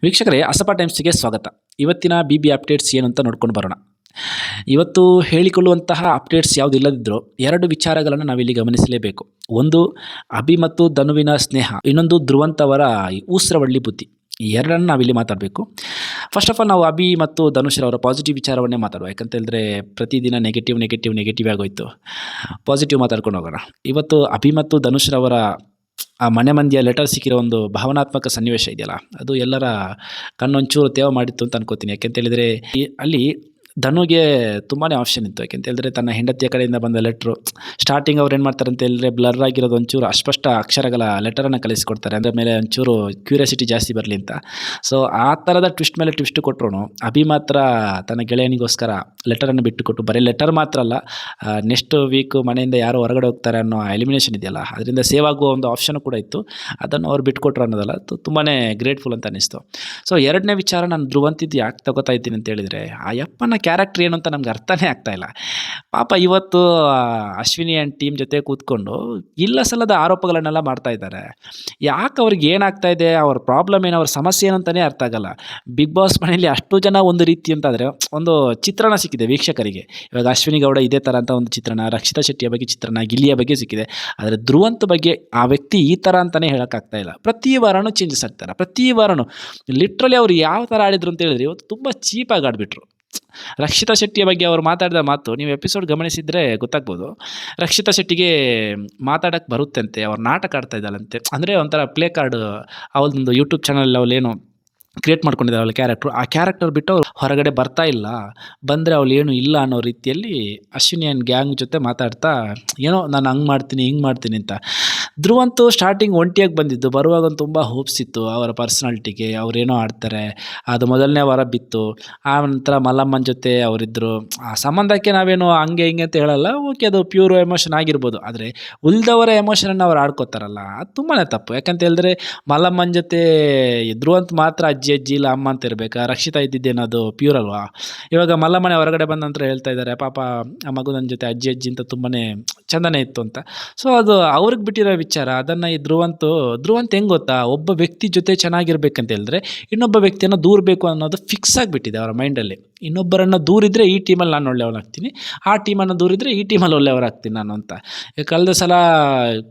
ವೀಕ್ಷಕರೇ, ಅಸಪ ಟೈಮ್ಸ್ಗೆ ಸ್ವಾಗತ. ಇವತ್ತಿನ ಬಿ ಅಪ್ಡೇಟ್ಸ್ ಏನು ಅಂತ ನೋಡ್ಕೊಂಡು ಬರೋಣ. ಇವತ್ತು ಹೇಳಿಕೊಳ್ಳುವಂತಹ ಅಪ್ಡೇಟ್ಸ್ ಯಾವುದಿಲ್ಲದಿದ್ದರೂ ಎರಡು ವಿಚಾರಗಳನ್ನು ನಾವಿಲ್ಲಿ ಗಮನಿಸಲೇಬೇಕು. ಒಂದು, ಅಭಿ ಮತ್ತು ಧನುವಿನ ಸ್ನೇಹ, ಇನ್ನೊಂದು ಧ್ರುವಂತ್ ಅವರ ಈ ಊಸ್ರವಳ್ಳಿ ಬುದ್ಧಿ. ಈ ಎರಡನ್ನು ನಾವಿಲ್ಲಿ ಮಾತಾಡಬೇಕು. ಫಸ್ಟ್ ಆಫ್ ಆಲ್ ನಾವು ಅಭಿ ಮತ್ತು ಧನುಷ್ ಅವರ ಪಾಸಿಟಿವ್ ವಿಚಾರವನ್ನೇ ಮಾತಾಡುವ. ಯಾಕಂತ ಹೇಳಿದ್ರೆ ಪ್ರತಿದಿನ ನೆಗೆಟಿವ್ ಆಗೋಯ್ತು. ಪಾಸಿಟಿವ್ ಮಾತಾಡ್ಕೊಂಡು ಹೋಗೋಣ. ಇವತ್ತು ಅಭಿ ಮತ್ತು ಧನುಷ್ ಅವರ ಆ ಮನೆ ಮಂದಿಯ ಲೆಟರ್ ಸಿಕ್ಕಿರೋ ಒಂದು ಭಾವನಾತ್ಮಕ ಸನ್ನಿವೇಶ ಇದೆಯಲ್ಲ, ಅದು ಎಲ್ಲರ ಕಣ್ಣೊಂಚೂರು ತೇವ ಮಾಡಿತ್ತು ಅಂತ ಅನ್ಕೋತೀನಿ. ಯಾಕೆಂತೇಳಿದರೆ ಅಲ್ಲಿ ಧನುಗೆ ತುಂಬಾ ಆಪ್ಷನ್ ಇತ್ತು. ಯಾಕೆಂತೇಳಿದ್ರೆ ತನ್ನ ಹೆಂಡತಿಯ ಕಡೆಯಿಂದ ಬಂದ ಲೆಟ್ರು ಸ್ಟಾರ್ಟಿಂಗ್ ಅವ್ರು ಏನು ಮಾಡ್ತಾರೆ ಅಂತ ಹೇಳಿದ್ರೆ ಬ್ಲರ್ ಆಗಿರೋದು ಒಂಚೂರು ಅಸ್ಪಷ್ಟ ಅಕ್ಷರಗಳ ಲೆಟರನ್ನು ಕಳಿಸಿಕೊಡ್ತಾರೆ. ಅದರ ಮೇಲೆ ಒಂಚೂರು ಕ್ಯೂರಿಯಾಸಿಟಿ ಜಾಸ್ತಿ ಬರಲಿ ಅಂತ. ಸೊ ಆ ಥರದ ಟ್ವಿಸ್ಟ್ ಮೇಲೆ ಟ್ವಿಸ್ಟ್ ಕೊಟ್ಟರು. ಅಭಿ ಮಾತ್ರ ತನ್ನ ಗೆಳೆಯನಿಗೋಸ್ಕರ ಲೆಟರನ್ನು ಬಿಟ್ಟುಕೊಟ್ಟು, ಬರೀ ಲೆಟರ್ ಮಾತ್ರ ಅಲ್ಲ, ನೆಕ್ಸ್ಟ್ ವೀಕ್ ಮನೆಯಿಂದ ಯಾರು ಹೊರಗಡೆ ಹೋಗ್ತಾರೆ ಅನ್ನೋ ಎಲಿಮಿನೇಷನ್ ಇದೆಯಲ್ಲ, ಅದರಿಂದ ಸೇವ್ ಆಗುವ ಒಂದು ಆಪ್ಷನ್ ಕೂಡ ಇತ್ತು. ಅದನ್ನು ಅವ್ರು ಬಿಟ್ಕೊಟ್ರು ಅನ್ನೋದಲ್ಲ, ತುಂಬಾ ಗ್ರೇಟ್ಫುಲ್ ಅಂತ ಅನ್ನಿಸ್ತು. ಸೊ ಎರಡನೇ ವಿಚಾರ, ನಾನು ಧ್ರುವಂತಿದ್ದು ಯಾಕೆ ತಗೋತಾ ಇದ್ದೀನಿ ಅಂತ ಹೇಳಿದರೆ, ಆ ಯಪ್ಪನ ಕ್ಯಾರೆಕ್ಟರ್ ಏನು ಅಂತ ನಮ್ಗೆ ಅರ್ಥನೇ ಆಗ್ತಾಯಿಲ್ಲ. ಪಾಪ ಇವತ್ತು ಅಶ್ವಿನಿ ಆ್ಯಂಡ್ ಟೀಮ್ ಜೊತೆ ಕೂತ್ಕೊಂಡು ಇಲ್ಲ ಸಲ್ಲದ ಆರೋಪಗಳನ್ನೆಲ್ಲ ಮಾಡ್ತಾ ಇದ್ದಾರೆ. ಯಾಕೆ ಅವ್ರಿಗೆ ಏನಾಗ್ತಾ ಇದೆ, ಅವ್ರ ಪ್ರಾಬ್ಲಮ್ ಏನು, ಅವ್ರ ಸಮಸ್ಯೆ ಏನು ಅಂತಲೇ ಅರ್ಥ ಆಗಲ್ಲ. ಬಿಗ್ ಬಾಸ್ ಮನೆಯಲ್ಲಿ ಅಷ್ಟು ಜನ ಒಂದು ರೀತಿ ಅಂತಾದರೆ ಒಂದು ಚಿತ್ರಣ ಸಿಕ್ಕಿದೆ ವೀಕ್ಷಕರಿಗೆ. ಇವಾಗ ಅಶ್ವಿನಿ ಗೌಡ ಇದೇ ಥರ ಅಂತ ಒಂದು ಚಿತ್ರಣ, ರಕ್ಷಿತಾ ಶೆಟ್ಟಿಯ ಬಗ್ಗೆ ಚಿತ್ರಣ, ಗಿಲ್ಲಿಯ ಬಗ್ಗೆ ಸಿಕ್ಕಿದೆ. ಆದರೆ ಧ್ರುವಂತ್ ಬಗ್ಗೆ ಆ ವ್ಯಕ್ತಿ ಈ ಥರ ಅಂತಲೇ ಹೇಳೋಕ್ಕಾಗ್ತಾ ಇಲ್ಲ. ಪ್ರತಿ ವಾರನೂ ಚೇಂಜಸ್ ಆಗ್ತಾರೆ. ಪ್ರತಿ ವಾರನೂ ಲಿಟ್ರಲಿ ಅವ್ರು ಯಾವ ಥರ ಆಡಿದ್ರು ಅಂತ ಹೇಳಿದ್ರೆ ಇವತ್ತು ತುಂಬ ಚೀಪಾಗಿ ಆಡಿಬಿಟ್ರು. ರಕ್ಷಿತಾ ಶೆಟ್ಟಿಯ ಬಗ್ಗೆ ಅವರು ಮಾತಾಡಿದ ಮಾತು ನೀವು ಎಪಿಸೋಡ್ ಗಮನಿಸಿದರೆ ಗೊತ್ತಾಗ್ಬೋದು. ರಕ್ಷಿತಾ ಶೆಟ್ಟಿಗೆ ಮಾತಾಡೋಕ್ಕೆ ಬರುತ್ತಂತೆ, ಅವ್ರು ನಾಟಕ ಆಡ್ತಾ ಇದ್ದಾಳಂತೆ. ಅಂದರೆ ಒಂಥರ ಪ್ಲೇ ಕಾರ್ಡ್, ಅವಳದೊಂದು ಯೂಟ್ಯೂಬ್ ಚಾನಲ್ ಅವಳೇನು ಕ್ರಿಯೇಟ್ ಮಾಡ್ಕೊಂಡಿದ್ದಾರೆ ಅವಳ ಕ್ಯಾರೆಕ್ಟ್ರು. ಆ ಕ್ಯಾರೆಕ್ಟರ್ ಬಿಟ್ಟು ಅವ್ರು ಹೊರಗಡೆ ಬರ್ತಾ ಇಲ್ಲ, ಬಂದರೆ ಅವಳು ಏನು ಇಲ್ಲ ಅನ್ನೋ ರೀತಿಯಲ್ಲಿ ಅಶ್ವಿನಿ ಆ್ಯಂಡ್ ಗ್ಯಾಂಗ್ ಜೊತೆ ಮಾತಾಡ್ತಾ ಏನೋ ನಾನು ಹಂಗೆ ಮಾಡ್ತೀನಿ ಹಿಂಗೆ ಮಾಡ್ತೀನಿ ಅಂತ. ಧ್ರುವಂತು ಸ್ಟಾರ್ಟಿಂಗ್ ಒಂಟಿಯಾಗಿ ಬಂದಿದ್ದು, ಬರುವಾಗ ಒಂದು ತುಂಬ ಹೋಪ್ಸ್ ಇತ್ತು ಅವರ ಪರ್ಸ್ನಾಲಿಟಿಗೆ, ಅವರೇನೋ ಆಡ್ತಾರೆ. ಅದು ಮೊದಲನೇ ವಾರ ಬಿತ್ತು. ಆ ನಂತರ ಮಲ್ಲಮ್ಮನ ಜೊತೆ ಅವರಿದ್ದರು. ಆ ಸಂಬಂಧಕ್ಕೆ ನಾವೇನು ಹಂಗೆ ಹಿಂಗೆ ಅಂತ ಹೇಳಲ್ಲ, ಓಕೆ ಅದು ಪ್ಯೂರ್ ಎಮೋಷನ್ ಆಗಿರ್ಬೋದು. ಆದರೆ ಉಳಿದವರ ಎಮೋಷನನ್ನು ಅವ್ರು ಆಡ್ಕೋತಾರಲ್ಲ, ಅದು ತುಂಬಾ ತಪ್ಪು. ಯಾಕಂತ ಹೇಳಿದ್ರೆ ಮಲ್ಲಮ್ಮನ ಜೊತೆ ಧ್ರುವಂತ್ ಮಾತ್ರ ಅಜ್ಜಿ ಇಲ್ಲ ಅಮ್ಮ ಅಂತ ಇರಬೇಕಾ? ರಕ್ಷಿತಾ ಇದ್ದಿದ್ದೇನೋ ಅದು ಪ್ಯೂರ್ ಅಲ್ವಾ? ಇವಾಗ ಮಲ್ಲಮ್ಮನೆ ಹೊರಗಡೆ ಬಂದ ನಂತರ ಹೇಳ್ತಾ ಇದ್ದಾರೆ, ಪಾಪ ಆ ಮಗು ನನ್ನ ಜೊತೆ ಅಜ್ಜಿ ಅಂತ ತುಂಬಾ ಚಂದನೇ ಇತ್ತು ಅಂತ. ಸೊ ಅದು ಅವ್ರಿಗೆ ಬಿಟ್ಟಿರೋ ವಿಚಾರ. ಅದನ್ನು ಈ ಧ್ರುವಂತ್ ಹೆಂಗೆ ಗೊತ್ತಾ, ಒಬ್ಬ ವ್ಯಕ್ತಿ ಜೊತೆ ಚೆನ್ನಾಗಿರ್ಬೇಕಂತ ಹೇಳಿದ್ರೆ ಇನ್ನೊಬ್ಬ ವ್ಯಕ್ತಿಯನ್ನು ದೂರಬೇಕು ಅನ್ನೋದು ಫಿಕ್ಸ್ ಆಗಿಬಿಟ್ಟಿದೆ ಅವರ ಮೈಂಡಲ್ಲಿ. ಇನ್ನೊಬ್ಬರನ್ನು ದೂರಿದ್ರೆ ಈ ಟೀಮಲ್ಲಿ ನಾನು ಒಳ್ಳೆಯವನಾಗ್ತೀನಿ, ಆ ಟೀಮನ್ನು ದೂರಿದ್ರೆ ಈ ಟೀಮಲ್ಲಿ ಒಳ್ಳೆಯವರಾಗ್ತೀನಿ ನಾನು ಅಂತ. ಕಳೆದ ಸಲ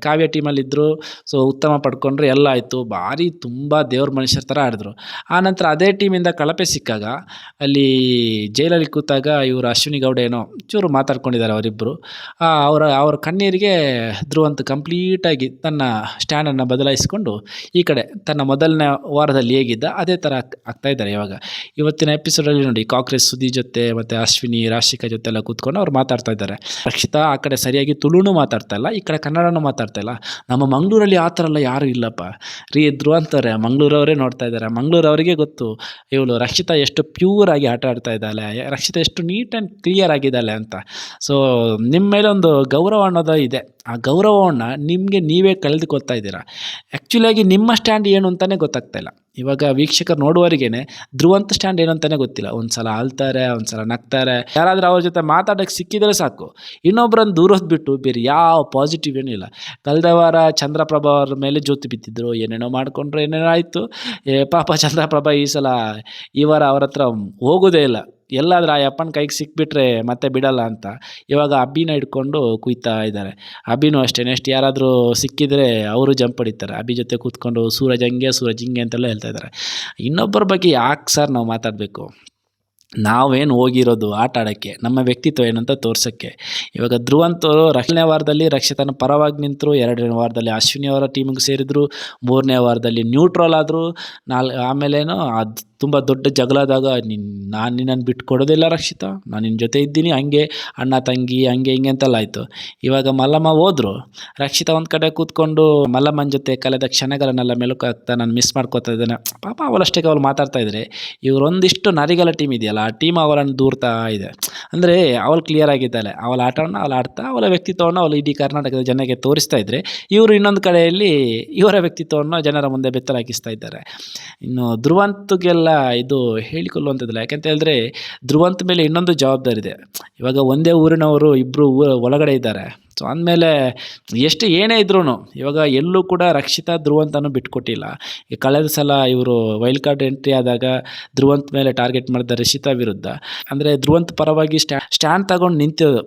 ಕಾವ್ಯ ಟೀಮಲ್ಲಿದ್ದರು, ಸೊ ಉತ್ತಮ ಪಡ್ಕೊಂಡ್ರೆ ಎಲ್ಲ ಆಯಿತು, ಭಾರಿ ತುಂಬ ದೇವ್ರ ಮನುಷ್ಯರ ಥರ ಆಡಿದ್ರು. ಆನಂತರ ಅದೇ ಟೀಮಿಂದ ಕಳಪೆ ಸಿಕ್ಕಾಗ ಅಲ್ಲಿ ಜೈಲಲ್ಲಿ ಕೂತಾಗ ಇವರು ಅಶ್ವಿನಿ ಗೌಡ ಏನೋ ಚೂರು ಮಾತಾಡ್ಕೊಂಡಿದ್ದಾರೆ ಅವರಿಬ್ಬರು. ಅವರ ಕಣ್ಣೀರಿಗೆ ಧ್ರುವಂತ್ ಕಂಪ್ಲೀಟಾಗಿ ತನ್ನ ಸ್ಟ್ಯಾಂಡನ್ನು ಬದಲಾಯಿಸಿಕೊಂಡು ಈ ಕಡೆ ತನ್ನ ಮೊದಲನೇ ವಾರದಲ್ಲಿ ಹೇಗಿದ್ದ ಅದೇ ಥರ ಆಗ್ತಾ ಇದ್ದಾರೆ. ಇವತ್ತಿನ ಎಪಿಸೋಡಲ್ಲಿ ನೋಡಿ, ಕಾಕ್ರೇಜ್ ಸುದ್ದಿ ಜೊತೆ ಮತ್ತು ಅಶ್ವಿನಿ ರಾಶಿಕಾ ಜೊತೆ ಎಲ್ಲ ಕೂತ್ಕೊಂಡು ಅವ್ರು ಮಾತಾಡ್ತಾ ಇದ್ದಾರೆ. ರಕ್ಷಿತಾ ಆ ಕಡೆ ಸರಿಯಾಗಿ ತುಳುನೂ ಮಾತಾಡ್ತಾ ಇಲ್ಲ, ಈ ಕಡೆ ಕನ್ನಡನೂ ಮಾತಾಡ್ತಾ ಇಲ್ಲ. ನಮ್ಮ ಮಂಗಳೂರಲ್ಲಿ ಆ ಥರ ಎಲ್ಲ ಯಾರೂ ಇಲ್ಲಪ್ಪ ರೀ. ಧ್ರುವಂತವ್ರೆ ಮಂಗಳೂರವರೇ ನೋಡ್ತಾ ಇದ್ದಾರೆ. ಮಂಗಳೂರವರಿಗೆ ಗೊತ್ತು ಇವಳು ರಕ್ಷಿತಾ ಎಷ್ಟು ಪ್ಯೂರ್ ಆಗಿ ಆಟ ಆಡ್ತಾ ಇದ್ದಾಳೆ, ರಕ್ಷಿತಾ ಎಷ್ಟು ನೀಟ್ ಆ್ಯಂಡ್ ಕ್ಲಿಯರ್ ಆಗಿದ್ದಾಳೆ ಅಂತ. ಸೊ ನಿಮ್ಮ ಮೇಲೆ ಒಂದು ಗೌರವ ಅನ್ನೋದು ಇದೆ. ಆ ಗೌರವವನ್ನು ನಿಮಗೆ ನೀವೇ ಕಳೆದುಕೊಳ್ತಾ ಇದ್ದೀರಾ. ಆ್ಯಕ್ಚುಲಿಯಾಗಿ ನಿಮ್ಮ ಸ್ಟ್ಯಾಂಡ್ ಏನು ಅಂತಲೇ ಗೊತ್ತಾಗ್ತಾ ಇಲ್ಲ. ಇವಾಗ ವೀಕ್ಷಕರು ನೋಡುವವರಿಗೇನೆ ಧ್ರುವಂತ್ ಸ್ಟ್ಯಾಂಡ್ ಏನು ಅಂತಲೇ ಗೊತ್ತಿಲ್ಲ. ಒಂದು ಸಲ ಅಳ್ತಾರೆ, ಒಂದು ಸಲ ನಗ್ತಾರೆ. ಯಾರಾದರೂ ಅವ್ರ ಜೊತೆ ಮಾತಾಡೋಕ್ಕೆ ಸಿಕ್ಕಿದರೆ ಸಾಕು, ಇನ್ನೊಬ್ಬರನ್ನು ದೂರೋದು ಬಿಟ್ಟು ಬೇರೆ ಯಾವ ಪಾಸಿಟಿವ್ ಏನೂ ಇಲ್ಲ. ಕಳೆದ ವಾರ ಚಂದ್ರಪ್ರಭಾ ಅವ್ರ ಮೇಲೆ ಜ್ಯೋತಿ ಬಿತ್ತಿದ್ರು, ಏನೇನೋ ಮಾಡಿಕೊಂಡ್ರು, ಏನೇನೋ ಆಯಿತು. ಪಾಪ ಚಂದ್ರಪ್ರಭಾ ಈ ವಾರ ಅವ್ರ ಹತ್ರ ಹೋಗೋದೇ ಇಲ್ಲ. ಎಲ್ಲಾದರೂ ಆ ಯಪ್ಪನ ಕೈಗೆ ಸಿಕ್ಬಿಟ್ರೆ ಮತ್ತೆ ಬಿಡಲ್ಲ ಅಂತ ಇವಾಗ ಅಭಿನ ಹಿಡ್ಕೊಂಡು ಕುಯ್ತಾ ಇದ್ದಾರೆ. ಅಭಿನೂ ಅಷ್ಟೇ, ನೆಕ್ಸ್ಟ್ ಯಾರಾದರೂ ಸಿಕ್ಕಿದರೆ ಅವರು ಜಂಪ್ ಹೊಡಿತಾರೆ. ಅಭಿ ಜೊತೆ ಕೂತ್ಕೊಂಡು ಸೂರಜ್ ಹಿಂಗೆ ಅಂತೆಲ್ಲ ಹೇಳ್ತಾ ಇದ್ದಾರೆ. ಇನ್ನೊಬ್ಬರ ಬಗ್ಗೆ ಯಾಕೆ ಸರ್ ನಾವು ಮಾತಾಡಬೇಕು? ನಾವೇನು ಹೋಗಿರೋದು ಆಟ ಆಡೋಕ್ಕೆ, ನಮ್ಮ ವ್ಯಕ್ತಿತ್ವ ಏನು ಅಂತ ತೋರ್ಸೋಕ್ಕೆ. ಇವಾಗ ಧ್ರುವಂತ್ ಅವರು ರಕ್ಷಣೆ ವಾರದಲ್ಲಿ ರಕ್ಷಿತನ ಪರವಾಗಿ ನಿಂತರು, 2ನೇ ವಾರದಲ್ಲಿ ಅಶ್ವಿನಿ ಅವರ ಟೀಮಿಗೆ ಸೇರಿದರು, 3ನೇ ವಾರದಲ್ಲಿ ನ್ಯೂಟ್ರಲ್ ಆದರು. ಆಮೇಲೇನೋ ಅದು ತುಂಬ ದೊಡ್ಡ ಜಗಳಾದಾಗ ನಾನು ನಿನ್ನನ್ನು ಬಿಟ್ಟು ಕೊಡೋದಿಲ್ಲ ರಕ್ಷಿತಾ, ನಾನು ನಿನ್ನ ಜೊತೆ ಇದ್ದೀನಿ, ಹಂಗೆ ಅಣ್ಣ ತಂಗಿ ಹಂಗೆ ಹಿಂಗೆ ಅಂತೆಲ್ಲ ಆಯಿತು. ಇವಾಗ ಮಲ್ಲಮ್ಮ ಹೋದರು, ರಕ್ಷಿತಾ ಒಂದು ಕಡೆ ಕೂತ್ಕೊಂಡು ಮಲ್ಲಮ್ಮನ ಜೊತೆ ಕಳೆದ ಕ್ಷಣಗಳನ್ನೆಲ್ಲ ಮೆಲುಕು ಹಾಕ್ತಾ ನಾನು ಮಿಸ್ ಮಾಡ್ಕೋತಾ ಇದ್ದೇನೆ. ಪಾಪ ಅವಳಷ್ಟೇ ಅವಳು ಮಾತಾಡ್ತಾ ಇದ್ದಾರೆ. ಇವರೊಂದಿಷ್ಟು ನರಿಗಳ ಟೀಮ್ ಇದೆಯಲ್ಲ, ಆ ಟೀಮ್ ಅವಳನ್ನು ದೂರ್ತಾ ಇದೆ. ಅಂದರೆ ಅವಳು ಕ್ಲಿಯರ್ ಆಗಿದ್ದಾಳೆ, ಅವಳ ಆಟವನ್ನು ಅವಳು ಆಡ್ತಾ ಅವಳ ವ್ಯಕ್ತಿತ್ವವನ್ನು ಅವಳು ಇಡೀ ಕರ್ನಾಟಕದ ಜನಕ್ಕೆ ತೋರಿಸ್ತಾ ಇದ್ದರೆ, ಇವರು ಇನ್ನೊಂದು ಕಡೆಯಲ್ಲಿ ಇವರ ವ್ಯಕ್ತಿತ್ವವನ್ನು ಜನರ ಮುಂದೆ ಬೆತ್ತಲಾಗಿಸ್ತಾ ಇದ್ದಾರೆ. ಇನ್ನು ಧ್ರುವಂತ್ಗೆಲ್ಲ ಇದು ಹೇಳಿಕೊಳ್ಳುವಂಥದ್ದಿಲ್ಲ. ಯಾಕೆಂತ ಹೇಳಿದ್ರೆ ಧ್ರುವಂತ್ ಮೇಲೆ ಇನ್ನೊಂದು ಜವಾಬ್ದಾರಿ ಇದೆ. ಇವಾಗ ಒಂದೇ ಊರಿನವರು ಇಬ್ಬರು ಒಳಗಡೆ ಇದ್ದಾರೆ. ಸೊ ಅಂದಮೇಲೆ ಎಷ್ಟು ಏನೇ ಇದ್ರೂ ಇವಾಗ ಎಲ್ಲೂ ಕೂಡ ರಕ್ಷಿತಾ ಧ್ರುವಂತನೂ ಬಿಟ್ಕೊಟ್ಟಿಲ್ಲ. ಈ ಕಳೆದ ಸಲ ಇವರು ವೈಲ್ಡ್ ಕಾರ್ಡ್ ಎಂಟ್ರಿ ಆದಾಗ ಧ್ರುವಂತ್ ಮೇಲೆ ಟಾರ್ಗೆಟ್ ಮಾಡಿದ ರಕ್ಷಿತಾ ವಿರುದ್ಧ ಅಂದರೆ ಧ್ರುವಂತ್ ಪರವಾಗಿ ಸ್ಟ್ಯಾಂಡ್ ತಗೊಂಡು ನಿಂತಿರೋದು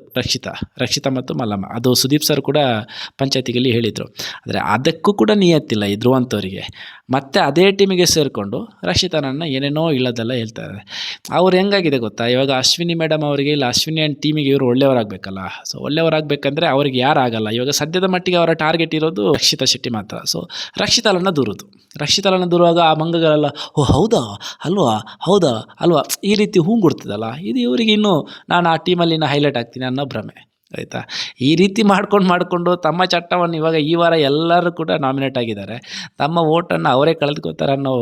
ರಕ್ಷಿತಾ ಮತ್ತು ಮಲ್ಲಮ್ಮ. ಅದು ಸುದೀಪ್ ಸರ್ ಕೂಡ ಪಂಚಾಯತಿಯಲ್ಲಿ ಹೇಳಿದರು. ಆದರೆ ಅದಕ್ಕೂ ಕೂಡ ನಿಯತ್ತಿಲ್ಲ ಈ ಧ್ರುವಂತ್ ಅವರಿಗೆ. ಮತ್ತೆ ಅದೇ ಟೀಮಿಗೆ ಸೇರಿಕೊಂಡು ರಕ್ಷಿತಾನನ್ನು ಏನೇನೋ ಇಲ್ಲದೆಲ್ಲ ಹೇಳ್ತಾರೆ. ಅವ್ರು ಹೆಂಗಾಗಿದೆ ಗೊತ್ತಾ, ಇವಾಗ ಅಶ್ವಿನಿ ಮೇಡಮ್ ಅವರಿಗೆ ಇಲ್ಲ ಅಶ್ವಿನಿ ಆ್ಯಂಡ್ ಟೀಮಿಗೆ ಇವರು ಒಳ್ಳೆಯವರಾಗಬೇಕಲ್ಲ. ಸೊ ಒಳ್ಳೆಯವರಾಗಬೇಕಂದ್ರೆ ಅವ್ರಿಗೆ ಯಾರು ಆಗಲ್ಲ. ಇವಾಗ ಸದ್ಯದ ಮಟ್ಟಿಗೆ ಅವರ ಟಾರ್ಗೆಟ್ ಇರೋದು ರಕ್ಷಿತಾ ಶೆಟ್ಟಿ ಮಾತ್ರ. ಸೊ ರಕ್ಷಿತಾಳನ್ನು ದೂರುವಾಗ ಆ ಮಂಗಗಳೆಲ್ಲ ಓ ಹೌದಾ ಅಲ್ವಾ ಈ ರೀತಿ ಹೂಂಗುಡ್ತದಲ್ಲ, ಇದು ಇವರಿಗೆ ಇನ್ನೂ ನಾನು ಆ ಟೀಮಲ್ಲಿ ಹೈಲೈಟ್ ಆಗ್ತೀನಿ ಅನ್ನೋ ಭ್ರಮೆ. ಆಯಿತಾ, ಈ ರೀತಿ ಮಾಡಿಕೊಂಡು ತಮ್ಮ ಚಟ್ಟವನ್ನು ಇವಾಗ ಈ ವಾರ ಎಲ್ಲರೂ ಕೂಡ ನಾಮಿನೇಟ್ ಆಗಿದ್ದಾರೆ. ತಮ್ಮ ಓಟನ್ನು ಅವರೇ ಕಳೆದುಕೋತಾರೆ ಅನ್ನೋ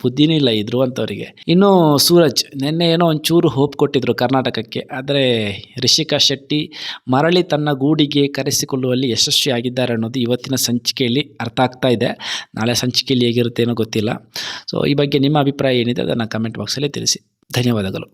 ಬುದ್ಧಿನೂ ಇಲ್ಲ ಈ ಧ್ರುವಂತವರಿಗೆ. ಇನ್ನು ಸೂರಜ್ ನಿನ್ನೆ ಏನೋ ಒಂಚೂರು ಹೋಪ್ ಕೊಟ್ಟಿದ್ರು ಕರ್ನಾಟಕಕ್ಕೆ. ಆದರೆ ರಿಷಿಕಾ ಶೆಟ್ಟಿ ಮರಳಿ ತನ್ನ ಗೂಡಿಗೆ ಕರೆಸಿಕೊಳ್ಳುವಲ್ಲಿ ಯಶಸ್ವಿಯಾಗಿದ್ದಾರೆ ಅನ್ನೋದು ಇವತ್ತಿನ ಸಂಚಿಕೆಯಲ್ಲಿ ಅರ್ಥ ಆಗ್ತಾ ಇದೆ. ನಾಳೆ ಸಂಚಿಕೆಯಲ್ಲಿ ಹೇಗಿರುತ್ತೆ ಏನೋ ಗೊತ್ತಿಲ್ಲ. ಸೊ ಈ ಬಗ್ಗೆ ನಿಮ್ಮ ಅಭಿಪ್ರಾಯ ಏನಿದೆ ಅದನ್ನು ಕಮೆಂಟ್ ಬಾಕ್ಸಲ್ಲಿ ತಿಳಿಸಿ. ಧನ್ಯವಾದಗಳು.